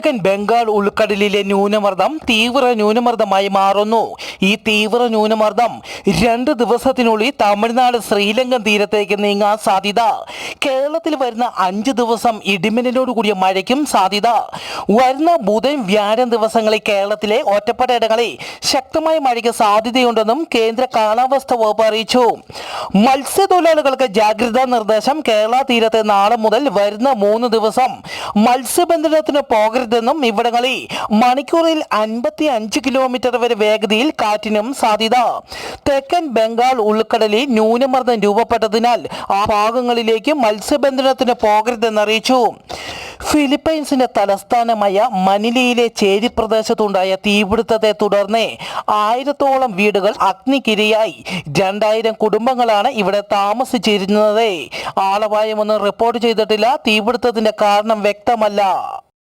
തെക്കൻ ബംഗാൾ ഉൾക്കടലിലെ ന്യൂനമർദ്ദം തീവ്ര ന്യൂനമർദ്ദമായി മാറുന്നു. ഈ തീവ്ര ന്യൂനമർദ്ദം 2 ദിവസത്തിനുള്ളിൽ തമിഴ്നാട് ശ്രീലങ്കൻ തീരത്തേക്ക് നീങ്ങാൻ സാധ്യത. കേരളത്തിൽ വരുന്ന 5 ദിവസം ഇടിമിന്നലോട് കൂടിയ മഴയ്ക്കും സാധ്യത. വരുന്ന ബുധൻ വ്യാഴം ദിവസങ്ങളിൽ കേരളത്തിലെ ഒറ്റപ്പെട്ട ഇടങ്ങളിൽ ശക്തമായ മഴയ്ക്ക് സാധ്യതയുണ്ടെന്നും കേന്ദ്ര കാലാവസ്ഥ വകുപ്പ് അറിയിച്ചു. മത്സ്യത്തൊഴിലാളികൾക്ക് ജാഗ്രതാ നിർദ്ദേശം. കേരള തീരത്ത് നാളെ മുതൽ വരുന്ന 3 ദിവസം മത്സ്യബന്ധനത്തിന് പോകരുതെന്നും ഇവിടങ്ങളിൽ മണിക്കൂറിൽ 55 കിലോമീറ്റർ വരെ വേഗതയിൽ കാറ്റിനും സാധ്യത. തെക്കൻ ബംഗാൾ ഉൾക്കടലിൽ ന്യൂനമർദ്ദം രൂപപ്പെട്ടതിനാൽ ആ ഭാഗങ്ങളിലേക്ക് മത്സ്യബന്ധനത്തിന് പോകരുതെന്നറിയിച്ചു. ഫിലിപ്പൈൻസിന്റെ തലസ്ഥാനമായ മനിലയിലെ ചേരി പ്രദേശത്തുണ്ടായ തീപിടുത്തത്തെ തുടർന്ന് 1000ഓളം വീടുകൾ അഗ്നിക്കിരയായി. 2000 കുടുംബങ്ങളാണ് ഇവിടെ താമസിച്ചിരുന്നത്. ആളപായമൊന്നും റിപ്പോർട്ട് ചെയ്തിട്ടില്ല. തീപിടുത്തത്തിന്റെ കാരണം വ്യക്തമല്ല.